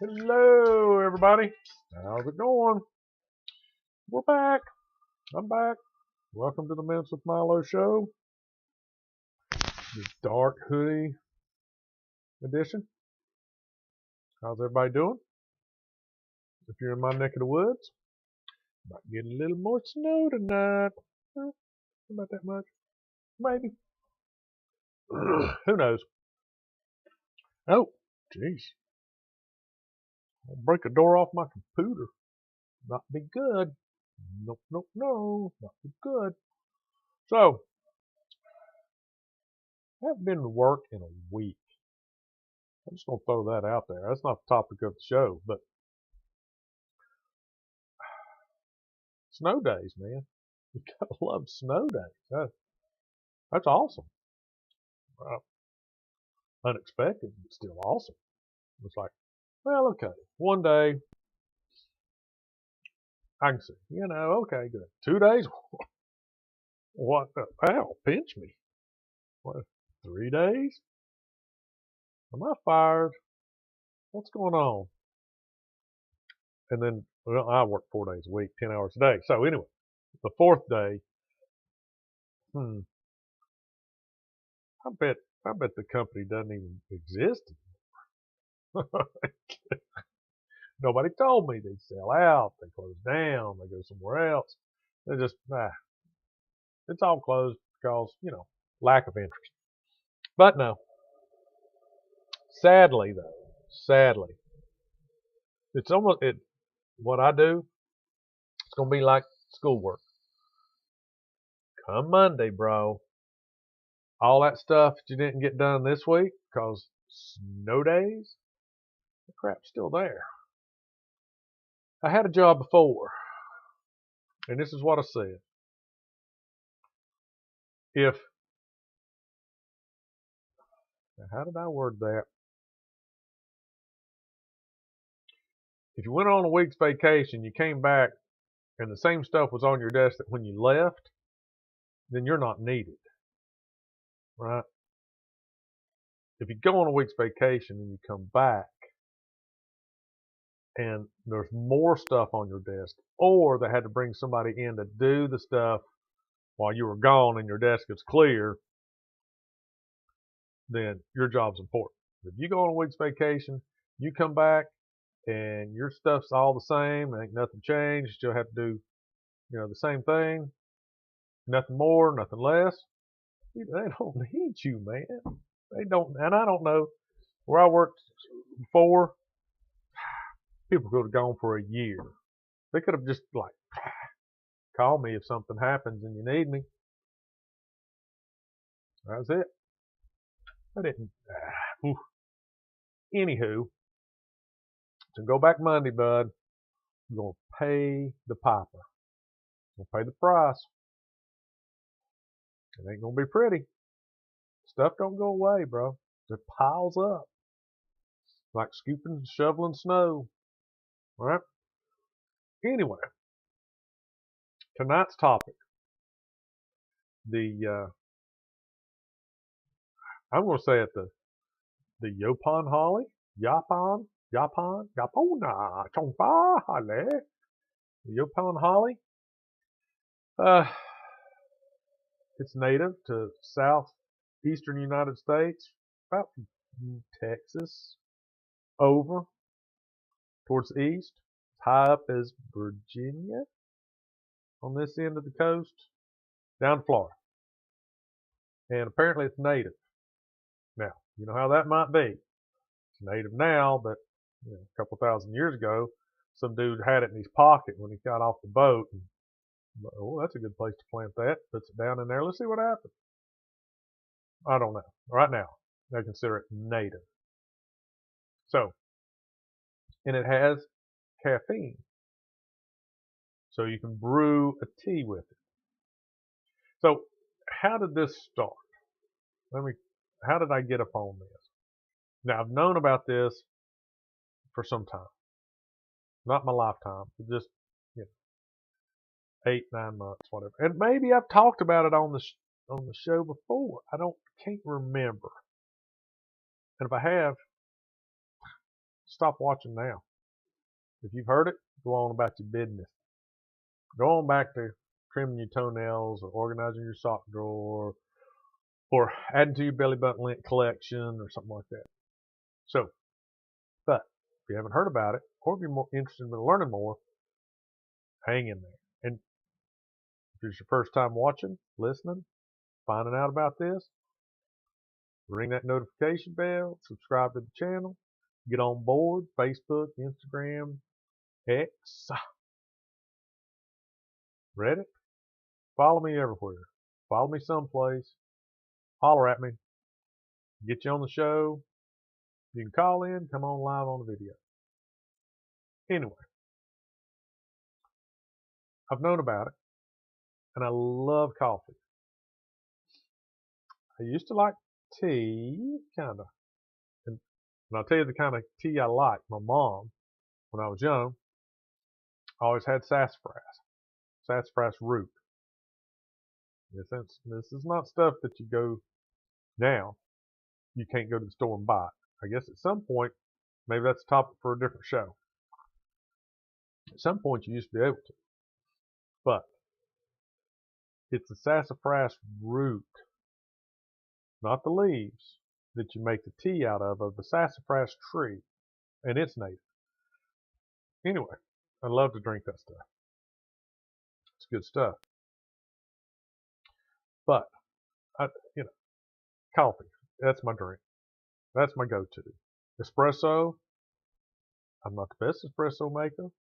Hello, everybody. How's it going? We're back. I'm back. Welcome to the Mints with Milo show, the dark hoodie edition. How's everybody doing? If you're in my neck of the woods, might get a little more snow tonight. About that much, maybe. Who knows? Oh, jeez. I'll break a door off my computer. Not be good. Nope, nope, no. Not be good. So, I haven't been to work in a week. I'm just going to throw that out there. That's not the topic of the show, but snow days, man. You gotta love snow days. That's awesome. Unexpected, but still awesome. It's like, well, okay, one day I can see, okay, good. 2 days, what the hell? Pinch me. What? 3 days? Am I fired? What's going on? And then, well, I work 4 days a week, 10 hours a day. So anyway, the fourth day, I bet the company doesn't even exist anymore. Nobody told me they sell out, they close down, they go somewhere else. They just, it's all closed because, lack of interest. But no, sadly though, it's almost, what I do, it's going to be like schoolwork. Come Monday, bro, all that stuff that you didn't get done this week because snow days, the crap's still there. I had a job before, and this is what I said. How did I word that? If you went on a week's vacation, you came back, and the same stuff was on your desk that when you left, then you're not needed, right? If you go on a week's vacation and you come back, and there's more stuff on your desk, or they had to bring somebody in to do the stuff while you were gone and your desk is clear, then your job's important. If you go on a week's vacation, you come back and your stuff's all the same, ain't nothing changed, you still have to do, the same thing, nothing more, nothing less. They don't need you, man. They don't, and I don't know where I worked before. People could have gone for a year. They could have just call me if something happens and you need me. That's it. I didn't. Anywho, so go back Monday, bud. I'm gonna pay the piper. I'm gonna pay the price. It ain't gonna be pretty. Stuff don't go away, bro. It piles up like scooping and shoveling snow. All right. Anyway, tonight's topic. I'm gonna say it the Yaupon Holly. Yaupon Holly. The Yaupon Holly. It's native to southeastern United States, about from Texas over towards the east, as high up as Virginia on this end of the coast, down to Florida. And apparently it's native. Now, you know how that might be. It's native now, but a couple thousand years ago, some dude had it in his pocket when he got off the boat. And, oh, that's a good place to plant that. Puts it down in there. Let's see what happens. I don't know. Right now, I consider it native. So, and it has caffeine. So you can brew a tea with it. So, how did this start? How did I get upon this? Now, I've known about this for some time. Not my lifetime, but just, 8, 9 months, whatever. And maybe I've talked about it on the show before. Can't remember. And if I have, stop watching now. If you've heard it, go on about your business. Go on back to trimming your toenails or organizing your sock drawer or adding to your belly button lint collection or something like that. So, but if you haven't heard about it, or if you're more interested in learning more, hang in there. And if it's your first time watching, listening, finding out about this, ring that notification bell, subscribe to the channel, get on board, Facebook, Instagram, X, Reddit. Follow me everywhere. Follow me someplace. Holler at me. Get you on the show. You can call in, come on live on the video. Anyway, I've known about it, and I love coffee. I used to like tea, kind of. And I'll tell you the kind of tea I like. My mom, when I was young, always had sassafras root. This is not stuff that you go now. You can't go to the store and buy it. I guess at some point, maybe that's a topic for a different show. At some point, you used to be able to. But it's the sassafras root, not the leaves, that you make the tea out of the sassafras tree. And it's native. Anyway, I love to drink that stuff. It's good stuff. But, coffee, that's my drink. That's my go-to. Espresso, I'm not the best espresso maker.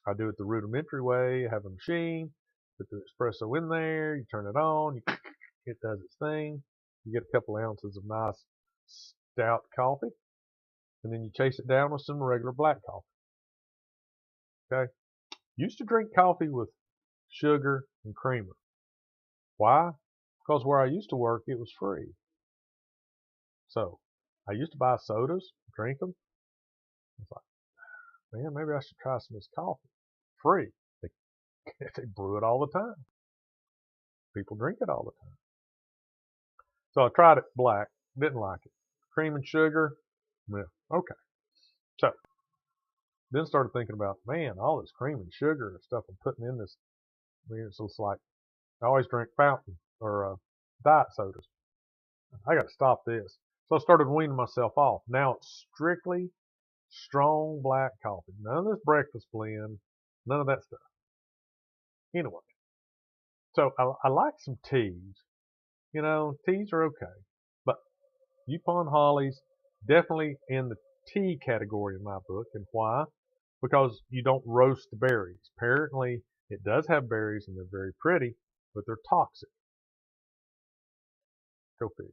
I do it the rudimentary way. Have a machine, put the espresso in there, you turn it on, it does its thing. You get a couple ounces of nice stout coffee, and then you chase it down with some regular black coffee. Okay? Used to drink coffee with sugar and creamer. Why? Because where I used to work, it was free. So I used to buy sodas, drink them. I was like, man, maybe I should try some of this coffee. Free. They brew it all the time. People drink it all the time. So I tried it black, didn't like it. Cream and sugar, yeah, okay. So then started thinking about, man, all this cream and sugar and stuff I'm putting in this. I mean, it's like I always drink fountain or diet sodas. I got to stop this. So I started weaning myself off. Now it's strictly strong black coffee. None of this breakfast blend, none of that stuff. Anyway, so I like some teas. Teas are okay. But Yaupon Holly's definitely in the tea category in my book. And why? Because you don't roast the berries. Apparently, it does have berries and they're very pretty, but they're toxic. Go figure.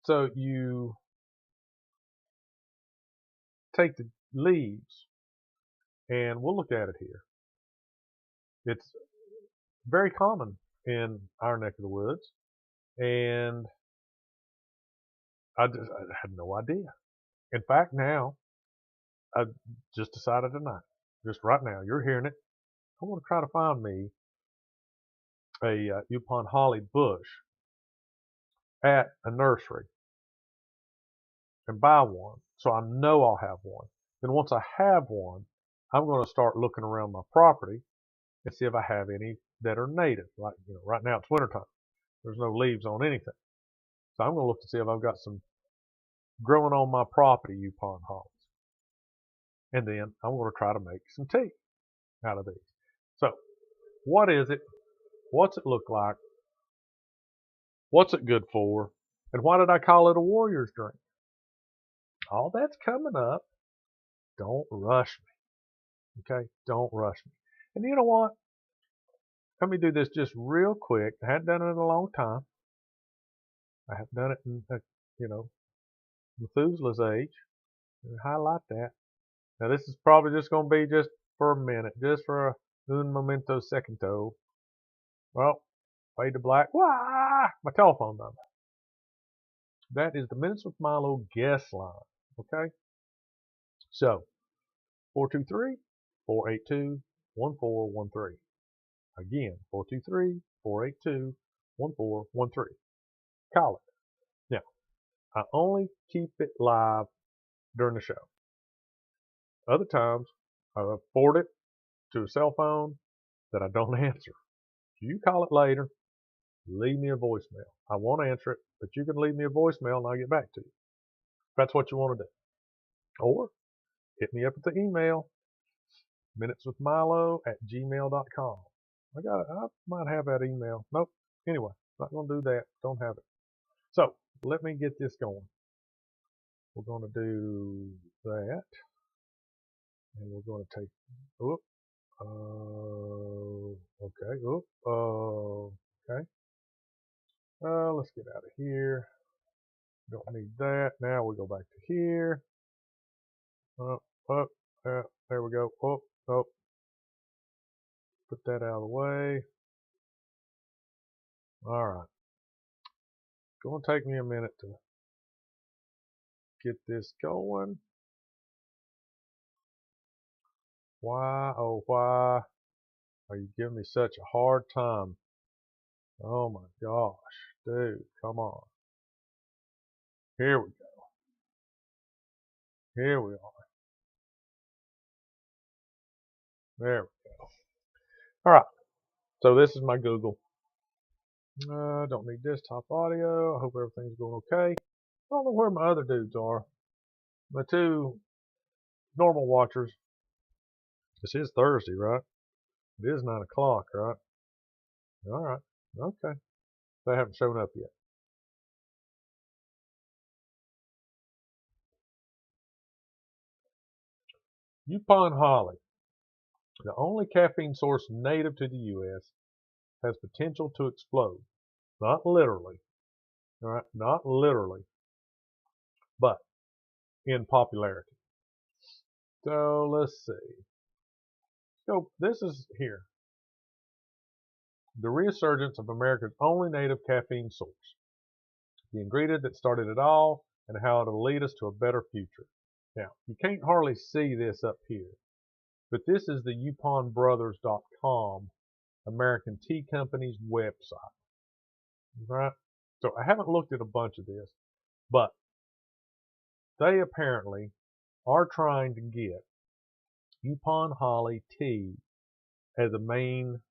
So you take the leaves, and we'll look at it here. It's very common in our neck of the woods, and I had no idea. In fact, now, I just decided tonight, just right now, you're hearing it, I want to try to find me a Yaupon Holly bush at a nursery and buy one, so I know I'll have one. Then once I have one, I'm going to start looking around my property and see if I have any that are native. Like, right now it's wintertime. There's no leaves on anything. So I'm going to look to see if I've got some growing on my property Yaupon Hollies. And then I'm going to try to make some tea out of these. So what is it? What's it look like? What's it good for? And why did I call it a warrior's drink? All that's coming up. Don't rush me. Okay? Don't rush me. And you know what? Let me do this just real quick. I hadn't done it in a long time. I have done it in, Methuselah's age. And highlight that. Now this is probably just going to be just for a minute. Just for un momento secondo. Well, fade to black. Wah! My telephone number. That is the Minutes with Milo guest line. Okay? So, 423-482-1413. Again, 423-482-1413. Call it. Now, I only keep it live during the show. Other times, I forward it to a cell phone that I don't answer. You call it later, leave me a voicemail. I won't answer it, but you can leave me a voicemail and I'll get back to you. If that's what you want to do. Or hit me up at the email, minuteswithmilo@gmail.com. I might have that email. Nope. Anyway, not going to do that. Don't have it. So let me get this going. We're going to do that. And we're going to take, okay, okay. Let's get out of here. Don't need that. Now we go back to here. There we go. Put that out of the way. All right. It's going to take me a minute to get this going. Why, oh, why are you giving me such a hard time? Oh my gosh, dude, come on. Here we go. Here we are. There we go. All right. So this is my Google. Don't need desktop audio. I hope everything's going okay. I don't know where my other dudes are. My two normal watchers. This is Thursday, right? It is 9 o'clock, right? All right. Okay. They haven't shown up yet. Yaupon Holly, the only caffeine source native to the U.S., has potential to explode. Not literally, all right? Not literally, but in popularity. So let's see. So this is here. The resurgence of America's only native caffeine source. The ingredient that started it all and how it'll lead us to a better future. Now, you can't hardly see this up here, but this is the YauponBrothers.com, American Tea Company's website. Right? So I haven't looked at a bunch of this, but they apparently are trying to get Yaupon Holly tea as a main,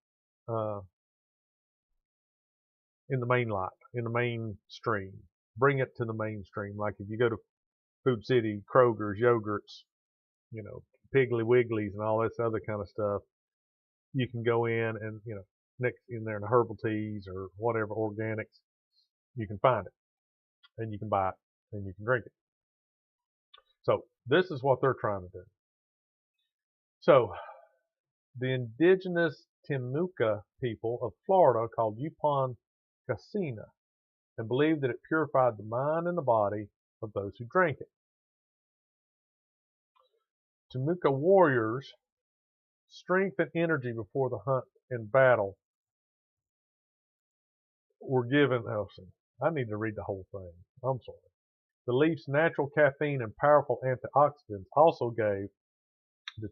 in the main light, in the mainstream. Bring it to the mainstream. Like if you go to Food City, Kroger's, yogurts, you know, Piggly Wigglies and all this other kind of stuff, you can go in and, you know, next in there in the herbal teas or whatever, organics, you can find it and you can buy it and you can drink it. So this is what they're trying to do. So the indigenous Timucua people of Florida called Yaupon Casina and believed that it purified the mind and the body of those who drank it. Timucua warriors strength and energy before the hunt and battle were given. Oh, I need to read the whole thing. I'm sorry. The leaf's natural caffeine and powerful antioxidants also gave the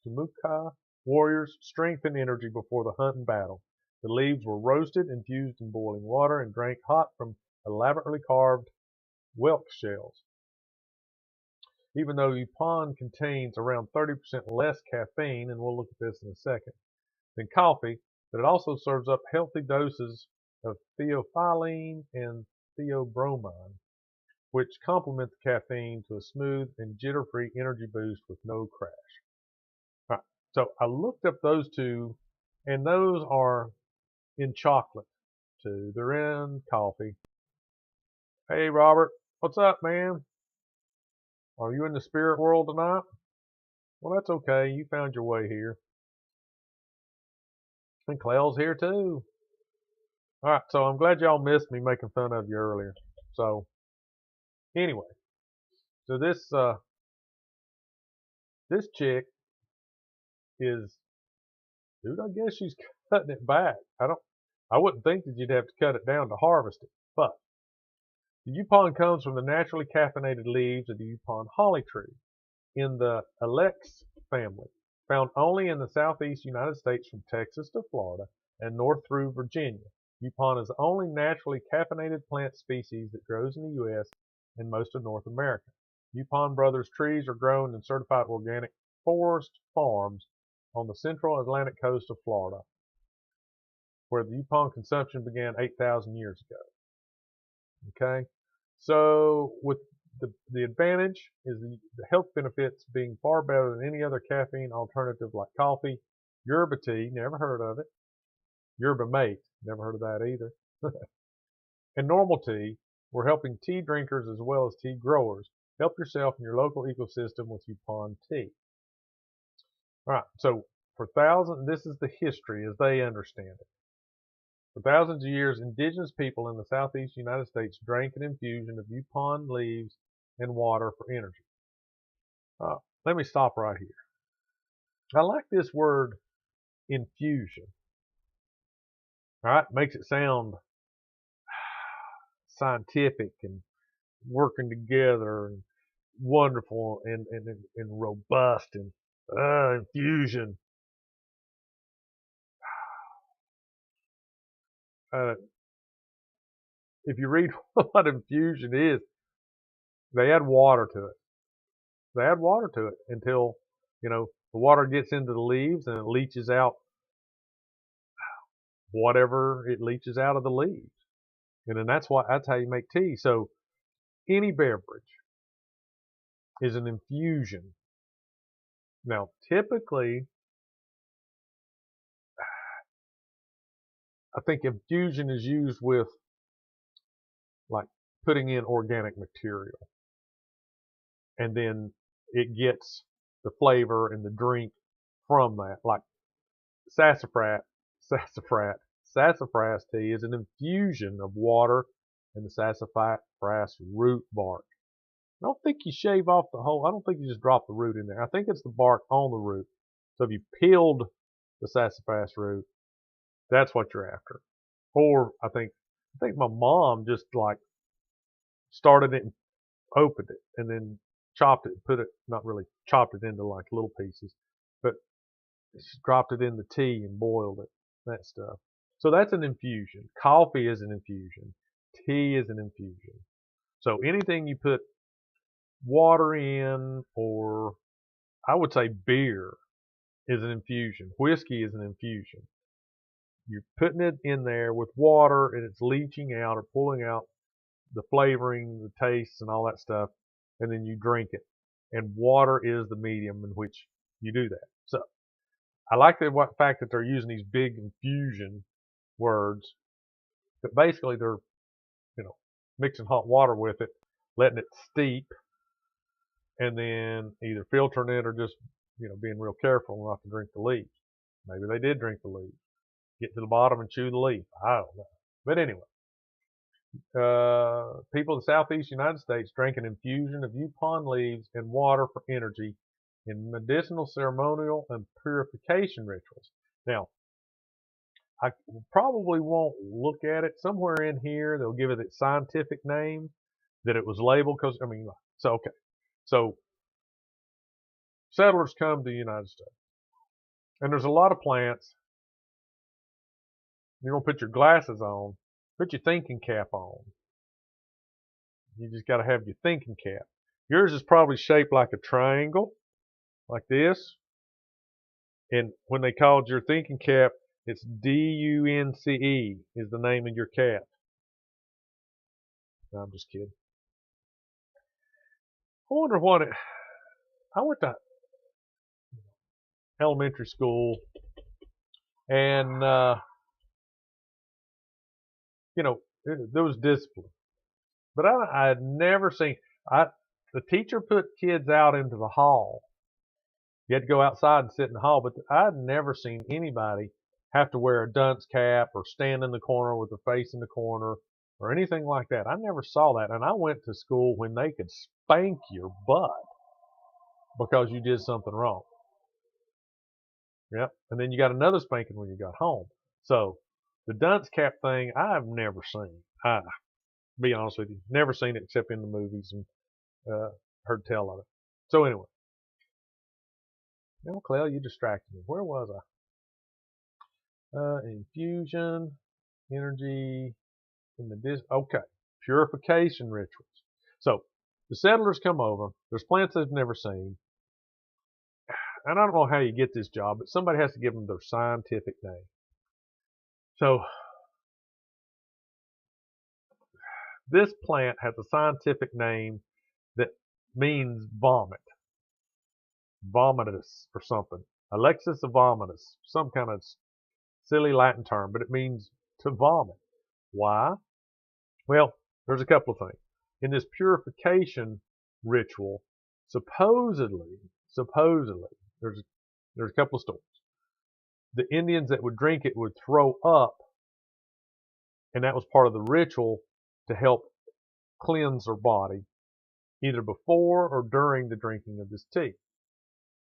Timucua warriors strength and energy before the hunt and battle. The leaves were roasted, infused in boiling water, and drank hot from elaborately carved whelk shells. Even though Yaupon contains around 30% less caffeine, and we'll look at this in a second, than coffee, but it also serves up healthy doses of theophylline and theobromine, which complement the caffeine to a smooth and jitter-free energy boost with no crash. All right, so I looked up those two, and those are in chocolate too. They're in coffee. Hey, Robert, what's up, man? Are you in the spirit world tonight? Well, that's okay. You found your way here. And Clell's here too. All right, so I'm glad y'all missed me making fun of you earlier. So, anyway, so this chick is, dude, I guess she's cutting it back. I wouldn't think that you'd have to cut it down to harvest it, but the Yaupon comes from the naturally caffeinated leaves of the Yaupon Holly tree in the Ilex family, found only in the southeast United States from Texas to Florida and north through Virginia. Yaupon is the only naturally caffeinated plant species that grows in the U.S. and most of North America. Yaupon Brothers trees are grown in certified organic forest farms on the central Atlantic coast of Florida, where the Yaupon consumption began 8,000 years ago. Okay, so with the advantage is the health benefits being far better than any other caffeine alternative like coffee. Yerba tea, never heard of it. Yerba mate, never heard of that either. And normal tea, we're helping tea drinkers as well as tea growers. Help yourself and your local ecosystem with Yaupon tea. All right, so for thousands, this is the history as they understand it. For thousands of years, indigenous people in the southeast United States drank an infusion of Yaupon leaves and water for energy. Let me stop right here. I like this word infusion. All right, makes it sound scientific and working together and wonderful and robust and infusion. If you read what infusion is, they add water to it. They add water to it until, the water gets into the leaves and it leaches out whatever it leaches out of the leaves. And then that's how you make tea. So any beverage is an infusion. Now, typically, I think infusion is used with like putting in organic material. And then it gets the flavor and the drink from that. Like sassafras tea is an infusion of water and the sassafras root bark. I don't think you shave off the whole, I don't think you just drop the root in there. I think it's the bark on the root. So if you peeled the sassafras root, that's what you're after. Or I think my mom just like started it and opened it and then chopped it, not really chopped it into like little pieces, but she dropped it in the tea and boiled it, that stuff. So that's an infusion. Coffee is an infusion. Tea is an infusion. So anything you put water in, or I would say beer, is an infusion. Whiskey is an infusion. You're putting it in there with water and it's leaching out or pulling out the flavoring, the tastes, and all that stuff, and then you drink it. And water is the medium in which you do that. So I like the fact that they're using these big infusion words, but basically they're, mixing hot water with it, letting it steep, and then either filtering it or just, being real careful not to drink the leaves. Maybe they did drink the leaves. Get to the bottom and chew the leaf. I don't know. But anyway, people in the southeast United States drank an infusion of Yaupon leaves and water for energy in medicinal, ceremonial, and purification rituals. Now, I probably won't look at it. Somewhere in here, they'll give it its scientific name that it was labeled because, okay. So settlers come to the United States, and there's a lot of plants. You're going to put your glasses on, put your thinking cap on. You just got to have your thinking cap. Yours is probably shaped like a triangle, like this. And when they called your thinking cap, it's D-U-N-C-E is the name of your cap. No, I'm just kidding. I wonder what I went to elementary school, and there was discipline, but I had never seen. The teacher put kids out into the hall. You had to go outside and sit in the hall, but I had never seen anybody have to wear a dunce cap or stand in the corner with their face in the corner or anything like that. I never saw that, and I went to school when they could spank your butt because you did something wrong. Yep. And then you got another spanking when you got home. So the dunce cap thing, I've never seen. Be honest with you, never seen it except in the movies and heard tell of it. So anyway, now Clell, you distracted me. Where was I? Infusion. Energy in the okay. Purification rituals. So the settlers come over. There's plants they've never seen. And I don't know how you get this job, but somebody has to give them their scientific name. So this plant has a scientific name that means vomit. Vomitus or something. Alexis vomitus. Some kind of silly Latin term, but it means to vomit. Why? Well, there's a couple of things. In this purification ritual, supposedly, there's a couple of stories. The Indians that would drink it would throw up, and that was part of the ritual to help cleanse their body, either before or during the drinking of this tea.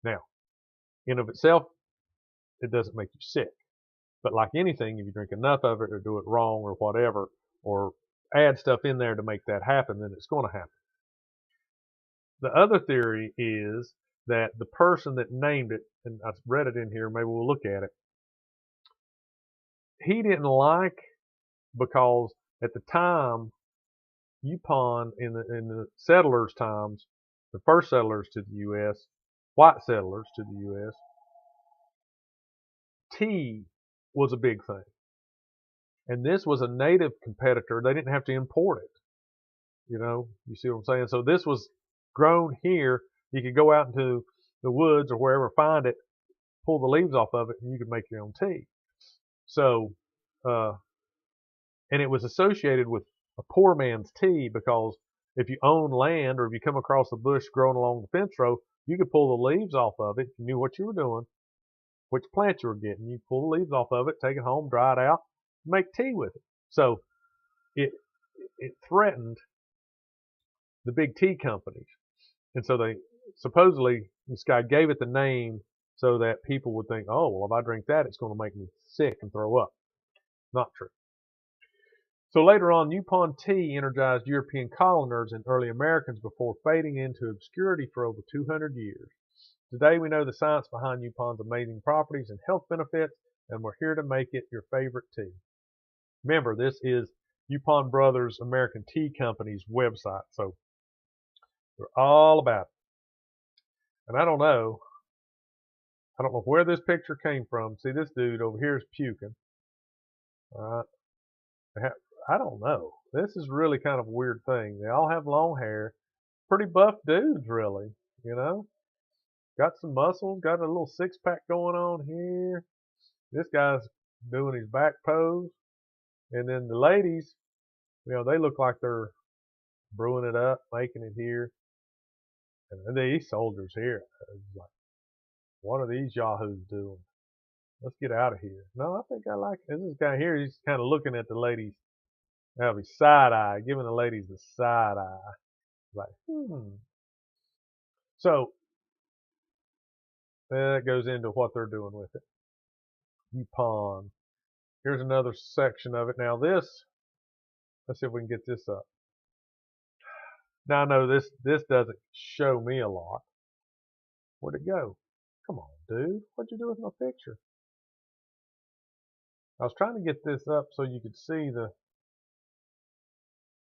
Now, in of itself, it doesn't make you sick. But like anything, if you drink enough of it or do it wrong or whatever, or add stuff in there to make that happen, then it's going to happen. The other theory is that the person that named it, and I've read it in here, maybe we'll look at it, he didn't like, because at the time, Yaupon, in the settlers' times, the first settlers to the U.S., white settlers to the U.S., tea was a big thing. And this was a native competitor. They didn't have to import it. You know, you see what I'm saying? So this was grown here. You could go out into the woods or wherever, find it, pull the leaves off of it, and you could make your own tea. So, and it was associated with a poor man's tea, because if you own land or if you come across a bush growing along the fence row, you could pull the leaves off of it. You knew what you were doing, which plant you were getting. You pull the leaves off of it, take it home, dry it out, make tea with it. So it threatened the big tea companies. And so they supposedly, this guy gave it the name so that people would think, oh, well, if I drink that, it's going to make me sick and throw up. Not true. So later on, Yaupon tea energized European coloners and early Americans before fading into obscurity for over 200 years. Today we know the science behind Yaupon's amazing properties and health benefits, and we're here to make it your favorite tea. Remember, this is Yaupon Brothers American Tea Company's website, so they're all about it. And I don't know where this picture came from. See, this dude over here is puking. All right. I don't know. This is really kind of a weird thing. They all have long hair. Pretty buff dudes, really, you know. Got some muscles, got a little six-pack going on here. This guy's doing his back pose. And then the ladies, you know, they look like they're brewing it up, making it here. And these soldiers here, like, what are these yahoos doing? Let's get out of here. No, I think I like it. This guy here, he's kind of looking at the ladies. Now he's side-eye, giving the ladies the side-eye. Like, So, that goes into what they're doing with it. Yaupon. Here's another section of it. Now this, let's see if we can get this up. Now I know this doesn't show me a lot. Where'd it go? Come on, dude. What'd you do with my picture? I was trying to get this up so you could see the,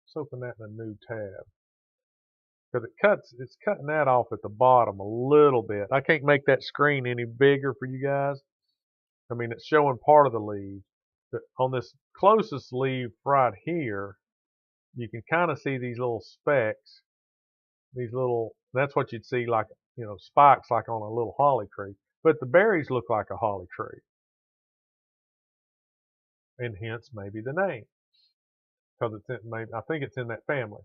let's open that in a new tab. Because it's cutting that off at the bottom a little bit. I can't make that screen any bigger for you guys. I mean, it's showing part of the leaf. But on this closest leaf right here, you can kind of see these little specks. These little, that's what you'd see like, you know, spikes like on a little holly tree. But the berries look like a holly tree. And hence maybe the name. Because it's in, maybe, I think it's in that family.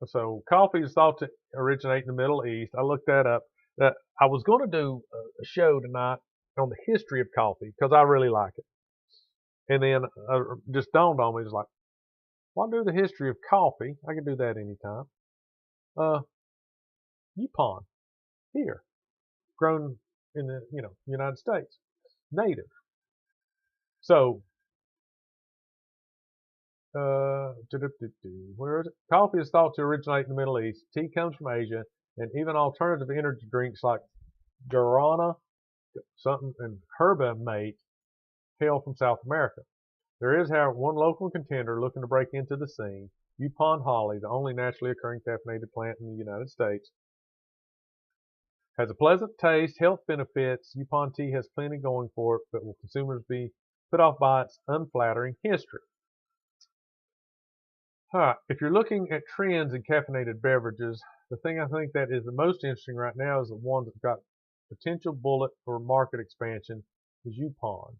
So coffee is thought to originate in the Middle East. I looked that up. I was going to do a show tonight on the history of coffee because I really like it. And then just dawned on me, it was like, well, I'll do the history of coffee. I can do that anytime. Yaupon, here, grown in the United States, native. So, where is it? Coffee is thought to originate in the Middle East. Tea comes from Asia, and even alternative energy drinks like guarana something and herba mate hail from South America. There is, however, one local contender looking to break into the scene, Yaupon Holly, the only naturally occurring caffeinated plant in the United States. Has a pleasant taste, health benefits. Yaupon tea has plenty going for it, but will consumers be put off by its unflattering history? If you're looking at trends in caffeinated beverages, the thing I think that is the most interesting right now is the one that's got potential bullet for market expansion is Yaupon,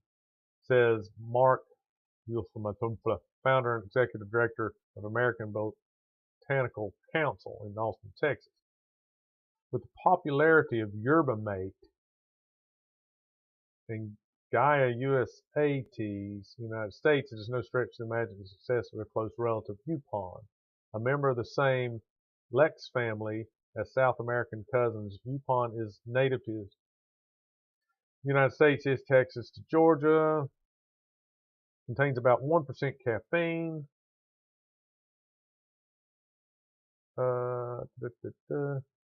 says Mark Yulfamatumfla, founder and executive director of American Botanical Council in Austin, Texas. With the popularity of yerba mate and Gaia USA teas in the United States, it is no stretch to imagine the success of a close relative Yaupon. A member of the same Ilex family as South American cousins, Yaupon is native to the United States, East Texas to Georgia, contains about 1% caffeine.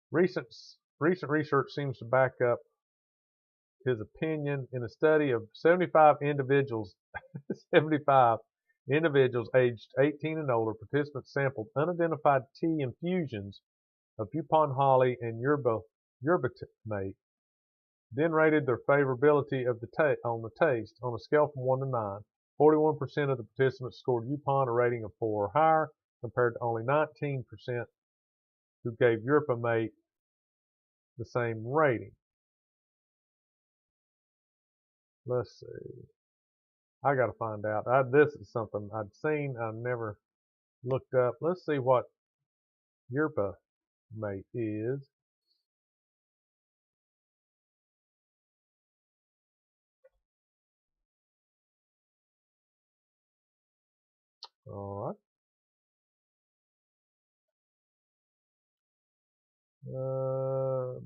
Recent research seems to back up his opinion. In a study of 75 individuals, 75 individuals aged 18 and older, participants sampled unidentified tea infusions of Yaupon Holly and yerba mate, then rated their favorability of on the taste. On a scale from 1 to 9, 41% of the participants scored Yaupon a rating of 4 or higher, compared to only 19% who gave yerba mate the same rating. Let's see. I got to find out. This is something I'd seen. I never looked up. Let's see what yerba mate is. All right.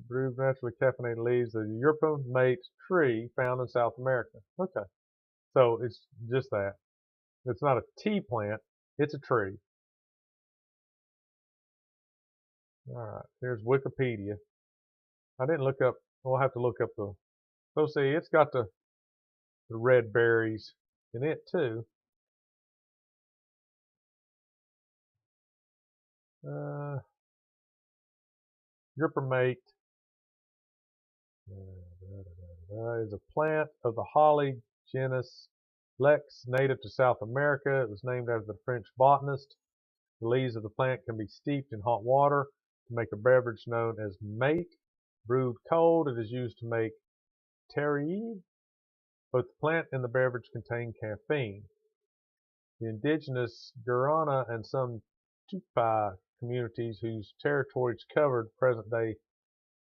Brewed naturally caffeinated leaves of the yerba mate tree found in South America. Okay. So it's just that. It's not a tea plant. It's a tree. All right. Here's Wikipedia. I didn't look up. We'll have to look up the. So see, it's got the red berries in it too. Yerba mate is a plant of the holly genus Ilex, native to South America. It was named after the French botanist. The leaves of the plant can be steeped in hot water to make a beverage known as mate. Brewed cold, it is used to make teriyee. Both the plant and the beverage contain caffeine. The indigenous Guarana and some Tupi communities whose territories covered present-day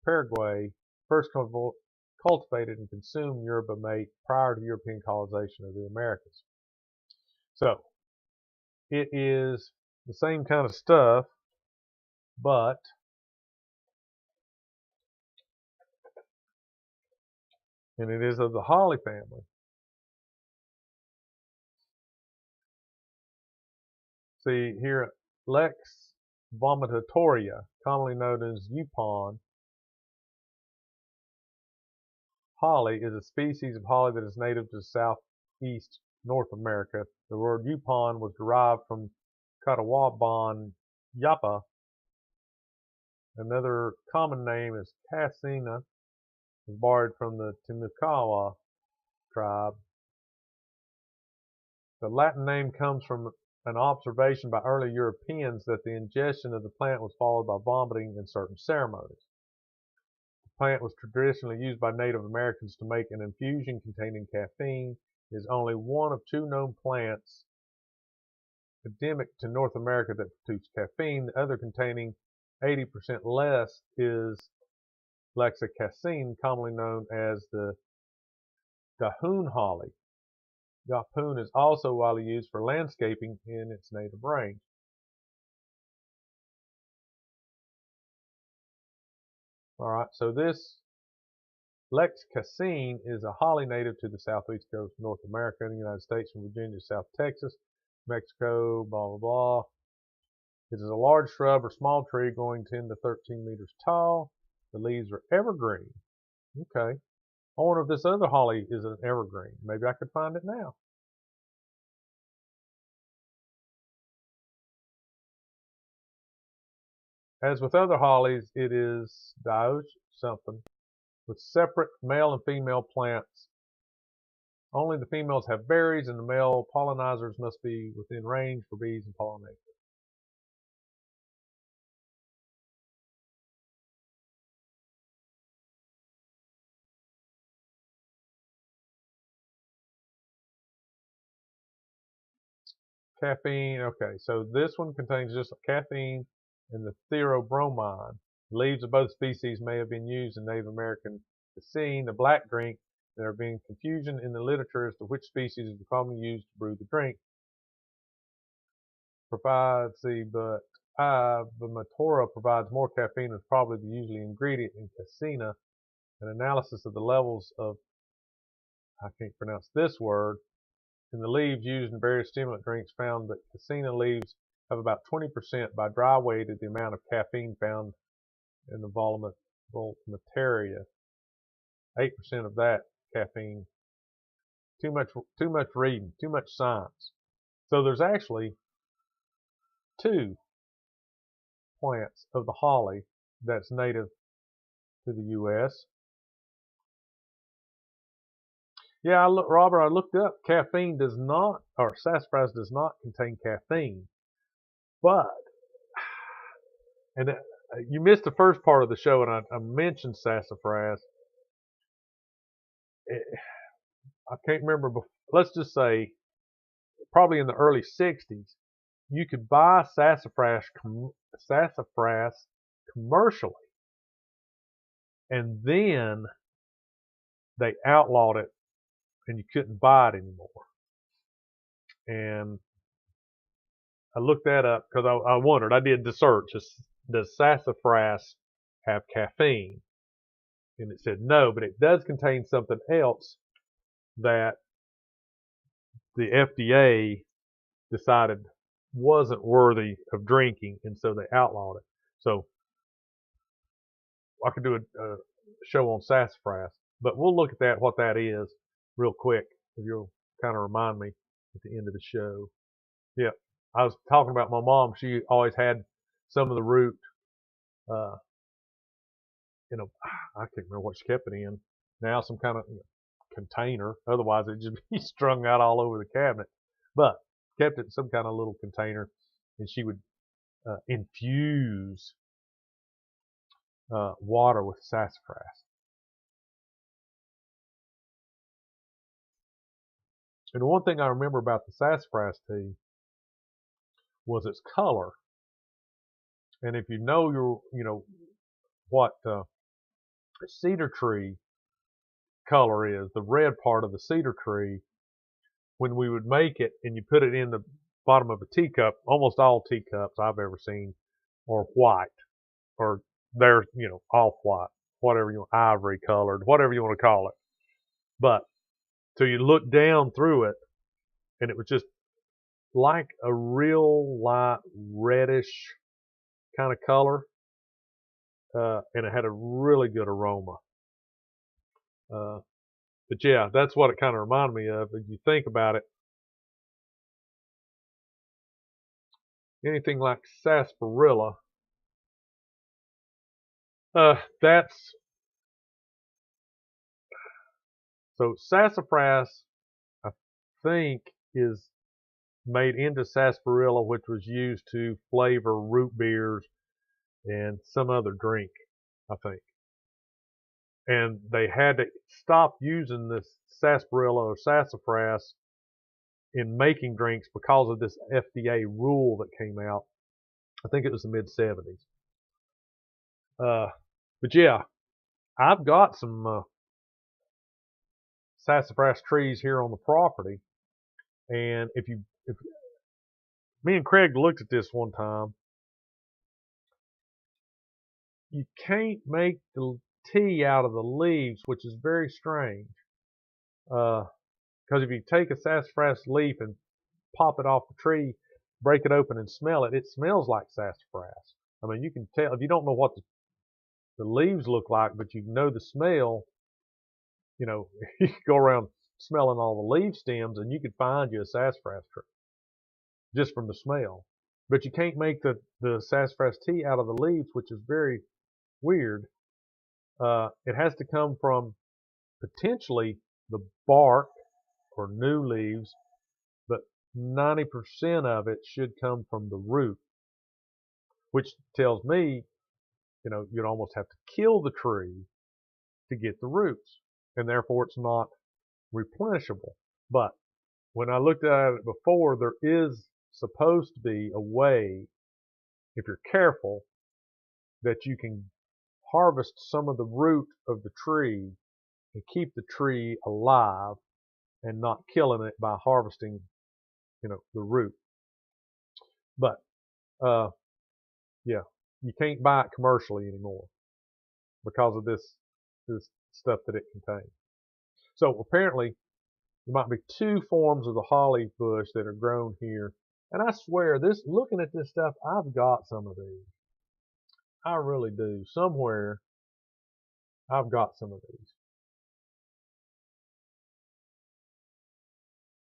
Paraguay first cultivated and consumed yerba mate prior to European colonization of the Americas. So, it is the same kind of stuff, but and it is of the holly family. See here, Lex vomitatoria, commonly known as Yaupon holly, is a species of holly that is native to southeast North America. The word Yaupon was derived from Catawban Yapa. Another common name is Cassina, is borrowed from the Timucua tribe. The Latin name comes from an observation by early Europeans that the ingestion of the plant was followed by vomiting in certain ceremonies. The plant was traditionally used by Native Americans to make an infusion containing caffeine. It is only one of 2 known plants endemic to North America that produce caffeine. The other, containing 80% less, is Lexicassin, commonly known as the Yaupon holly. Yaupon is also widely used for landscaping in its native range. All right, so this Lexicassin is a holly native to the southeast coast of North America in the United States, from Virginia to South Texas, Mexico, blah, blah, blah. It is a large shrub or small tree growing 10 to 13 meters tall. The leaves are evergreen. Okay. I wonder if this other holly is an evergreen. Maybe I could find it now. As with other hollies, it is dioic something with separate male and female plants. Only the females have berries, and the male pollinizers must be within range for bees and pollinators. Caffeine, okay, so this one contains just caffeine and the theobromine. Leaves of both species may have been used in Native American cuisine, the black drink. There have been confusion in the literature as to which species is commonly used to brew the drink. Provides the but Vimatora provides more caffeine as probably the usual ingredient in caffeina. An analysis of the levels of, I can't pronounce this word, in the leaves used in various stimulant drinks found that caffeina leaves have about 20% by dry weighted the amount of caffeine found in the volumetric. 8% of that caffeine. Too much reading, too much science. So there's actually 2 plants of the holly that's native to the U.S. Yeah, Robert, I looked up. Caffeine does not, or sassafras does not contain caffeine. But, and you missed the first part of the show, and I mentioned sassafras. I can't remember. Let's just say, probably in the early '60s, you could buy sassafras commercially, and then they outlawed it, and you couldn't buy it anymore. And I looked that up because I wondered. I did the search. Does sassafras have caffeine? And it said no, but it does contain something else that the FDA decided wasn't worthy of drinking, and so they outlawed it. So I could do a show on sassafras, but we'll look at that, what that is, real quick, if you'll kind of remind me at the end of the show. Yeah, I was talking about my mom. She always had some of the root. Uh, I can't remember what she kept it in. Now some kind of container. Otherwise, it'd just be strung out all over the cabinet. But kept it in some kind of little container, and she would infuse water with sassafras. And the one thing I remember about the sassafras tea was its color. And if you know what cedar tree color is, the red part of the cedar tree, when we would make it and you put it in the bottom of a teacup, almost all teacups I've ever seen are white, or they're, off white, whatever you want, ivory colored, whatever you want to call it. But so you look down through it, and it was just like a real light reddish kind of color, and it had a really good aroma. But yeah, that's what it kind of reminded me of. If you think about it, anything like sarsaparilla, that's so sassafras, I think, is made into sarsaparilla, which was used to flavor root beers and some other drink, I think. And they had to stop using this sarsaparilla or sassafras in making drinks because of this FDA rule that came out. I think it was the mid '70s. But yeah, I've got some sassafras trees here on the property, and if me and Craig looked at this one time, you can't make the tea out of the leaves, which is very strange. Because if you take a sassafras leaf and pop it off the tree, break it open and smell it, it smells like sassafras. I mean, you can tell if you don't know what the leaves look like, but you know the smell. You know, you could go around smelling all the leaf stems and you could find you a sassafras tree just from the smell. But you can't make the sassafras tea out of the leaves, which is very weird. It has to come from potentially the bark or new leaves, but 90% of it should come from the root, which tells me, you know, you'd almost have to kill the tree to get the roots, and therefore it's not replenishable. But when I looked at it before, there is supposed to be a way, if you're careful, that you can harvest some of the root of the tree and keep the tree alive and not killing it by harvesting, you know, the root. But yeah, you can't buy it commercially anymore because of this stuff that it contains. So apparently there might be two forms of the holly bush that are grown here. And I swear, this looking at this stuff, I've got some of these. I really do. Somewhere I've got some of these.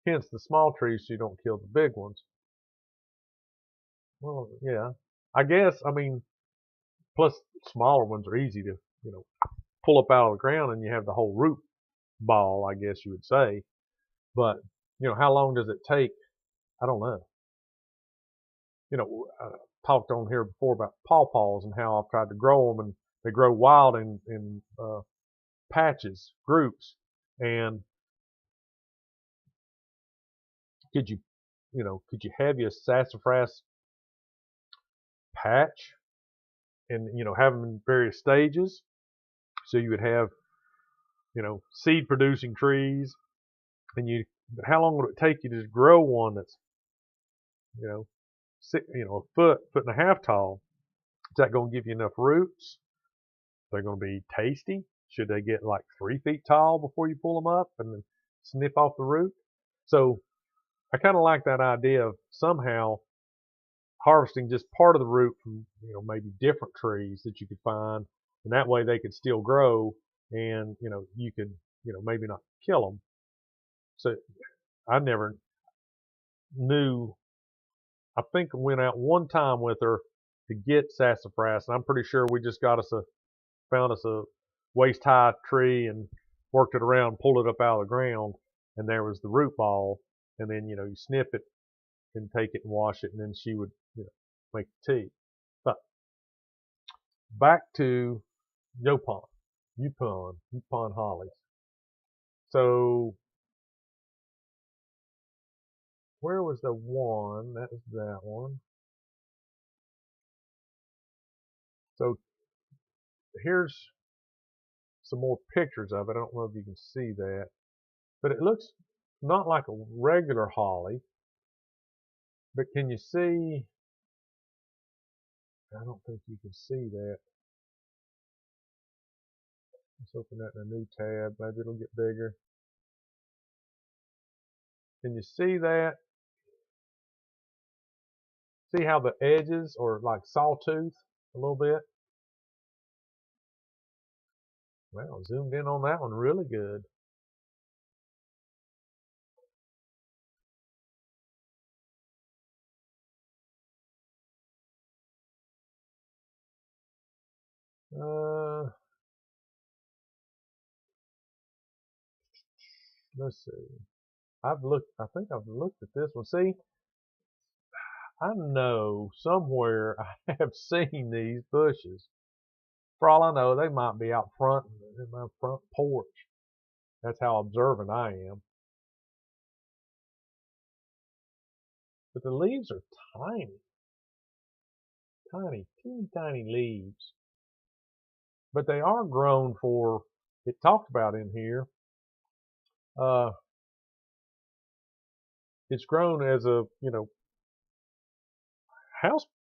Hence the small trees so you don't kill the big ones. Well, yeah. I guess, I mean, plus smaller ones are easy to, you know, pull up out of the ground and you have the whole root ball, I guess you would say. But, you know, how long does it take? I don't know. You know, talked on here before about pawpaws and how I've tried to grow them, and they grow wild in patches, groups. And could you, you know, could you have your sassafras patch and, you know, have them in various stages? So you would have, you know, seed producing trees, and how long would it take you to grow one that's, you know, a foot and a half tall? Is that going to give you enough roots? They're going to be tasty. Should they get like 3 feet tall before you pull them up and then snip off the root? So I kind of like that idea of somehow harvesting just part of the root from, you know, maybe different trees that you could find, and that way they could still grow, and, you know, you could, you know, maybe not kill them. So I never knew. I think I went out one time with her to get sassafras, and I'm pretty sure we just found us a waist high tree and worked it around, pulled it up out of the ground, and there was the root ball. And then, you know, you snip it and take it and wash it, and then she would, you know, make the tea. But back to Yaupon hollies. So where was the one? That was that one. So here's some more pictures of it. I don't know if you can see that, but it looks not like a regular holly. But can you see? I don't think you can see that. Let's open that in a new tab. Maybe it'll get bigger. Can you see that? See how the edges are like sawtooth a little bit? Well, zoomed in on that one really good. Let's see. I think I've looked at this one. See, I know somewhere I have seen these bushes. For all I know, they might be out front in my front porch. That's how observant I am. But the leaves are tiny. Tiny, teeny tiny leaves. But they are grown for, it talked about in here, it's grown as a, you know,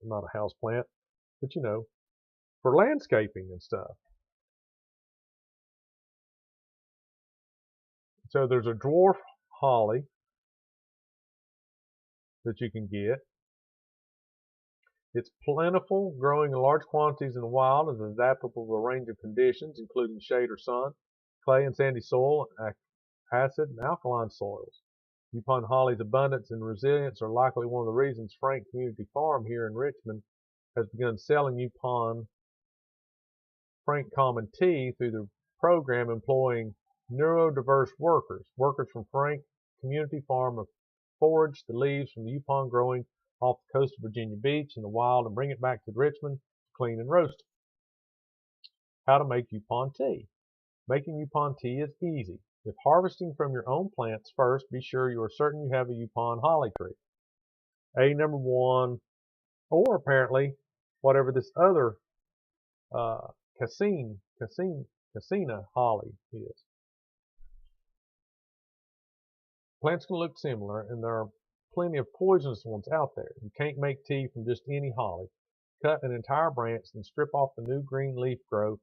not a house plant, but, you know, for landscaping and stuff. So there's a dwarf holly that you can get. It's plentiful, growing in large quantities in the wild, and is adaptable to a range of conditions, including shade or sun. clay and sandy soil, acid and alkaline soils. Yaupon Holly's abundance and resilience are likely one of the reasons Frank Community Farm here in Richmond has begun selling Yaupon Frank Common Tea through the program employing neurodiverse workers. Workers from Frank Community Farm have foraged the leaves from the Yaupon growing off the coast of Virginia Beach in the wild and bring it back to Richmond to clean and roast it. How to make Yaupon tea. Making Yaupon tea is easy. If harvesting from your own plants first, be sure you are certain you have a Yaupon holly tree. Number one, or apparently whatever this other caffeinated holly is. Plants can look similar, and there are plenty of poisonous ones out there. You can't make tea from just any holly. Cut an entire branch, then strip off the new green leaf growth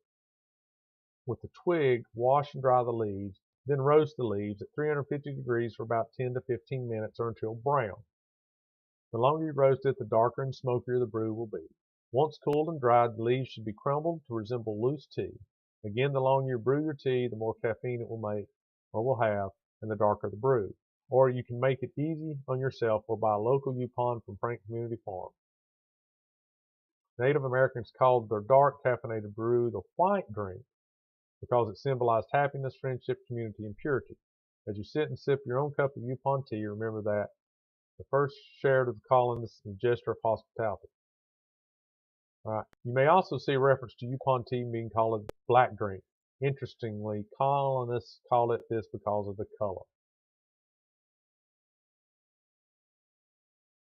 with the twig, wash and dry the leaves, then roast the leaves at 350 degrees for about 10 to 15 minutes or until brown. The longer you roast it, the darker and smokier the brew will be. Once cooled and dried, the leaves should be crumbled to resemble loose tea. Again, the longer you brew your tea, the more caffeine it will make or will have, and the darker the brew. Or you can make it easy on yourself or buy a local Yaupon from Frank Community Farm. Native Americans called their dark caffeinated brew the white drink because it symbolized happiness, friendship, community, and purity. As you sit and sip your own cup of Yaupon tea, remember that the first shared of the colonists is a gesture of hospitality. All right. You may also see reference to Yaupon tea being called a black drink. Interestingly, colonists call it this because of the color.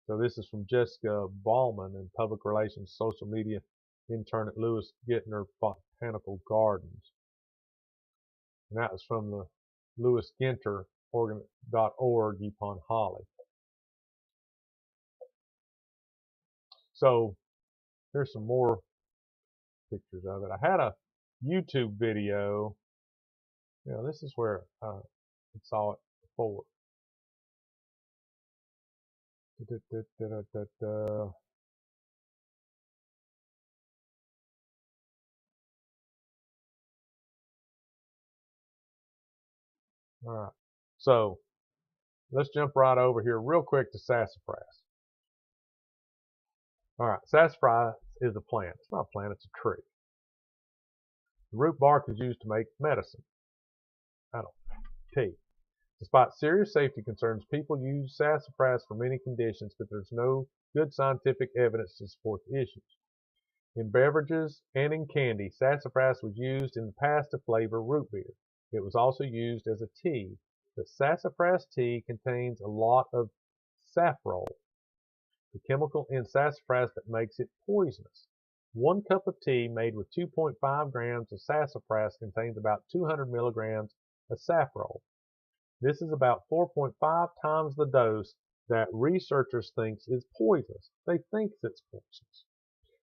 So this is from Jessica Ballman in Public Relations Social Media Intern at Lewis Gittner Botanical Gardens. And that was from the lewisginter.org, Yaupon Holly. So here's some more pictures of it. I had a YouTube video. You know, this is where I saw it before. All right. So let's jump right over here real quick to sassafras. All right. Sassafras is a plant. It's not a plant, it's a tree. The root bark is used to make medicine. Tea. Despite serious safety concerns, people use sassafras for many conditions, but there's no good scientific evidence to support the issues. In beverages and in candy, sassafras was used in the past to flavor root beer. It was also used as a tea. The sassafras tea contains a lot of safrole, the chemical in sassafras that makes it poisonous. 1 cup of tea made with 2.5 grams of sassafras contains about 200 milligrams of safrole. This is about 4.5 times the dose that researchers think is poisonous. They think it's poisonous.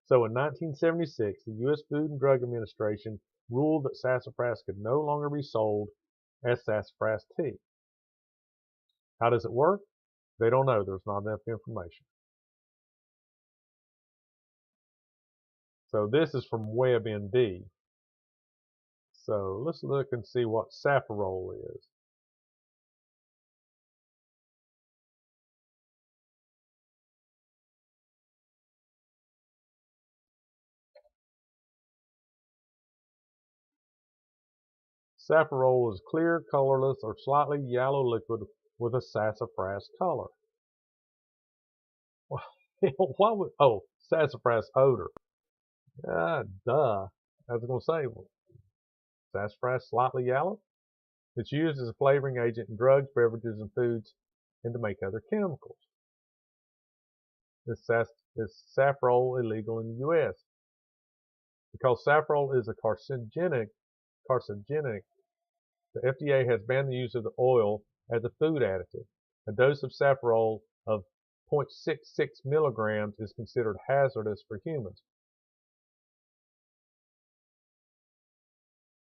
So in 1976, the U.S. Food and Drug Administration ruled that sassafras could no longer be sold as sassafras tea. How does it work? They don't know. There's not enough information. So this is from WebMD. So let's look and see what safrole is. Safrole is clear, colorless, or slightly yellow liquid with a sassafras color. Why would, sassafras odor. Duh. I was going to say, well, sassafras slightly yellow. It's used as a flavoring agent in drugs, beverages, and foods, and to make other chemicals. Is safrole illegal in the U.S.? Because safrole is a carcinogenic, the FDA has banned the use of the oil as a food additive. A dose of safrole of 0.66 milligrams is considered hazardous for humans.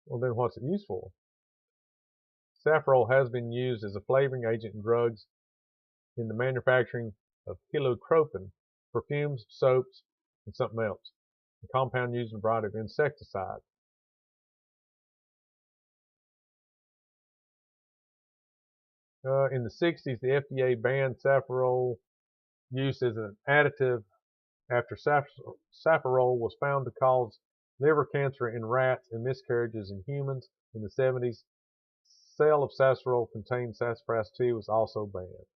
Well, then what's it used for? Safrole has been used as a flavoring agent in drugs in the manufacturing of heliotropin, perfumes, soaps, and something else. A compound used in a variety of insecticides. In the 60s, the FDA banned safrole use as an additive after safrole was found to cause liver cancer in rats and miscarriages in humans. In the 70s, sale of safrole containing sassafras tea was also banned.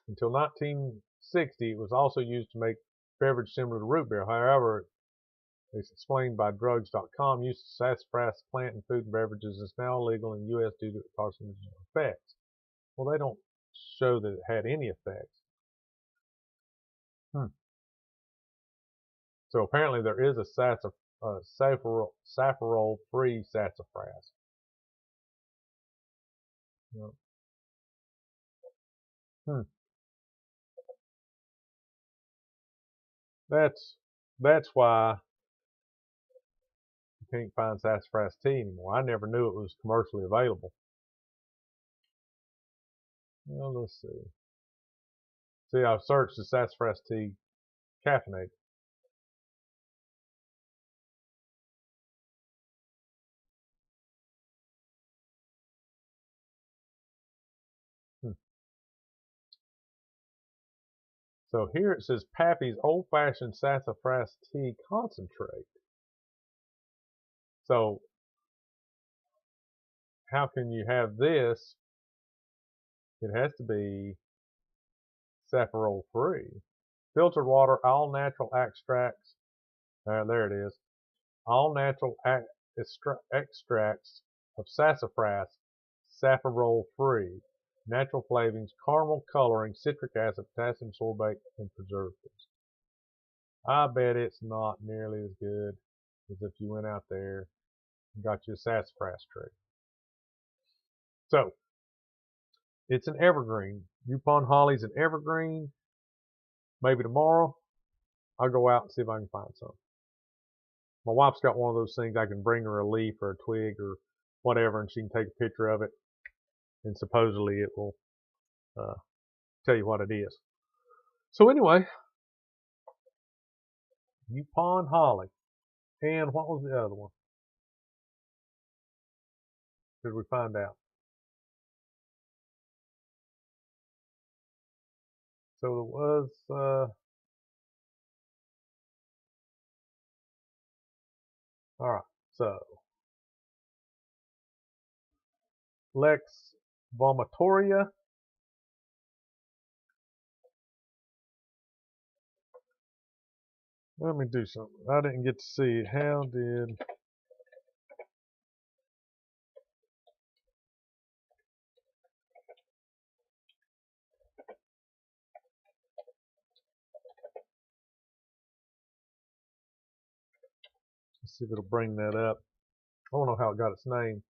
Until 1960, it was also used to make beverage similar to root beer. However, it's explained by drugs.com, use of sassafras plant in food and beverages is now illegal in the U.S. due to carcinogenic effects. Well, they don't show that it had any effects. So apparently there is a safrole-free sassafras. That's why you can't find sassafras tea anymore. I never knew it was commercially available. Well, let's see. See, I've searched the sassafras tea caffeinated. So here it says Pappy's old-fashioned sassafras tea concentrate. So how can you have this? It has to be safrole free. Filtered water, all natural extracts. There it is. All natural extracts of sassafras, safrole free. Natural flavorings, caramel coloring, citric acid, potassium sorbate, and preservatives. I bet it's not nearly as good as if you went out there and got you a sassafras tree. So, it's an evergreen. Yaupon Holly's an evergreen. Maybe tomorrow I'll go out and see if I can find some. My wife's got one of those things I can bring her a leaf or a twig or whatever, and she can take a picture of it, and supposedly it will tell you what it is. So anyway, Yaupon Holly. And what was the other one? Did we find out? So there was all right. So Lex vomitoria. Let me do something. I didn't get to see it. How did let's see if it'll bring that up. I don't know how it got its name.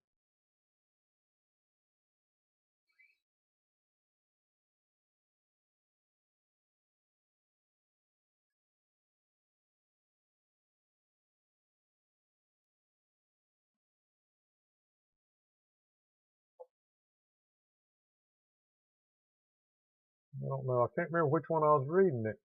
I don't know. I can't remember which one I was reading it.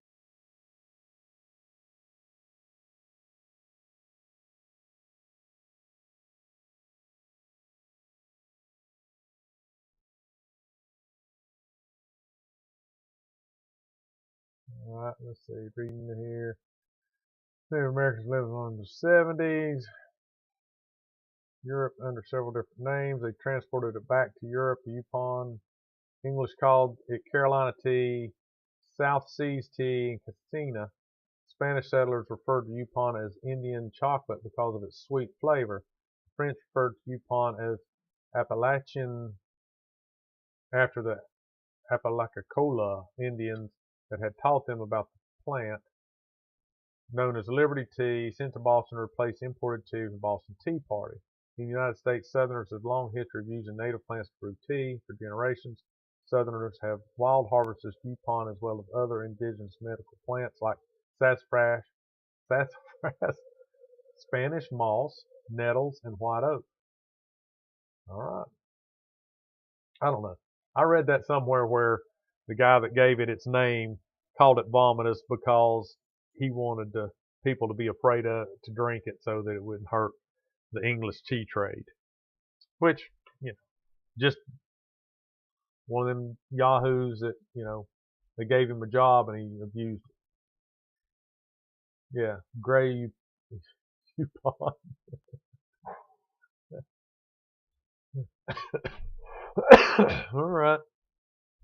All right, let's see. Reading it here. Native Americans living on the 70s. Europe under several different names. They transported it back to Europe. The Yaupon, English called it Carolina tea, South Seas tea, and Castina. Spanish settlers referred to Yaupon as Indian chocolate because of its sweet flavor. The French referred to Yaupon as Appalachian after the Apalachicola Indians that had taught them about the plant. Known as Liberty Tea, sent to Boston to replace imported tea from the Boston Tea Party. In the United States, Southerners have a long history of using native plants to brew tea for generations. Southerners have wild harvested Yaupon as well as other indigenous medical plants like sassafras, Spanish moss, nettles, and white oak. All right. I don't know. I read that somewhere where the guy that gave it its name called it vomitous because he wanted people to be afraid to drink it so that it wouldn't hurt the English tea trade. Which Just one of them yahoos that, they gave him a job and he abused it. Yeah, gray Yaupon. All right.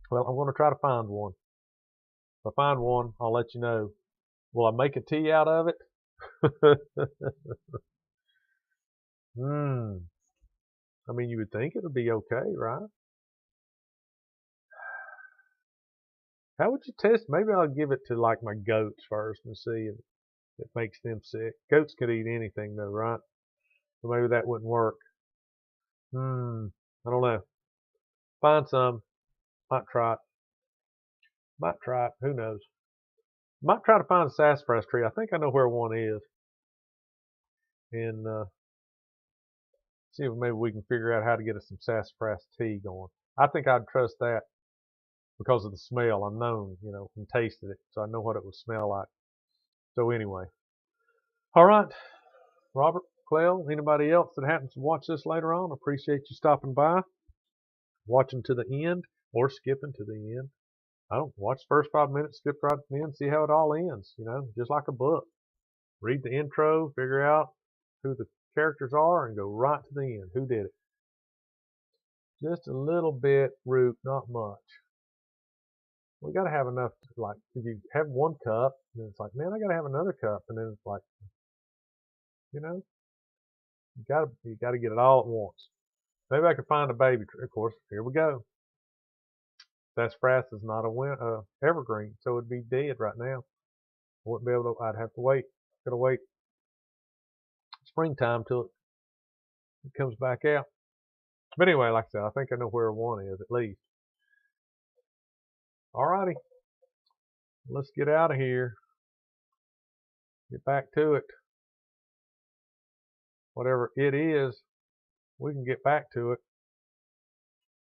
Well, I'm going to try to find one. If I find one, I'll let you know. Will I make a tea out of it? Hmm. I mean, you would think it would be okay, right? How would you test? Maybe I'll give it to like my goats first and see if it makes them sick. Goats could eat anything though, right? So maybe that wouldn't work. I don't know. Find some. Might try it. Might try it. Who knows? Might try to find a sassafras tree. I think I know where one is. And see if maybe we can figure out how to get us some sassafras tea going. I think I'd trust that because of the smell. I've known, and tasted it. So I know what it would smell like. So anyway. All right. Robert, Clell, anybody else that happens to watch this later on, appreciate you stopping by, watching to the end, or skipping to the end. I don't watch the first 5 minutes, skip right to the end, see how it all ends, just like a book. Read the intro, figure out who the characters are, and go right to the end. Who did it? Just a little bit root, not much. We got to have enough, like, if you have one cup, then it's like, man, I got to have another cup. And then it's like, you got to get it all at once. Maybe I could find a baby tree. Of course, here we go. Sassafras is not a evergreen, so it'd be dead right now. I wouldn't be able to. I'd have to wait. Gotta wait springtime till it comes back out. But anyway, like I said, I think I know where one is at least. Alrighty, let's get out of here. Get back to it. Whatever it is, we can get back to it.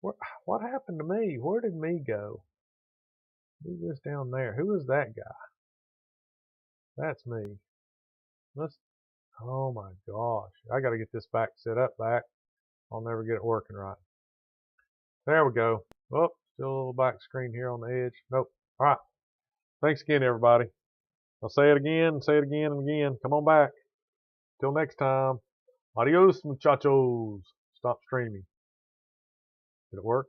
What happened to me? Where did me go? Who's this down there? Who is that guy? That's me. Oh my gosh. I got to get this back set up back. I'll never get it working right. There we go. Oh, still a little back screen here on the edge. Nope. All right. Thanks again, everybody. I'll say it again and again. Come on back. Till next time. Adios, muchachos. Stop streaming. Did it work?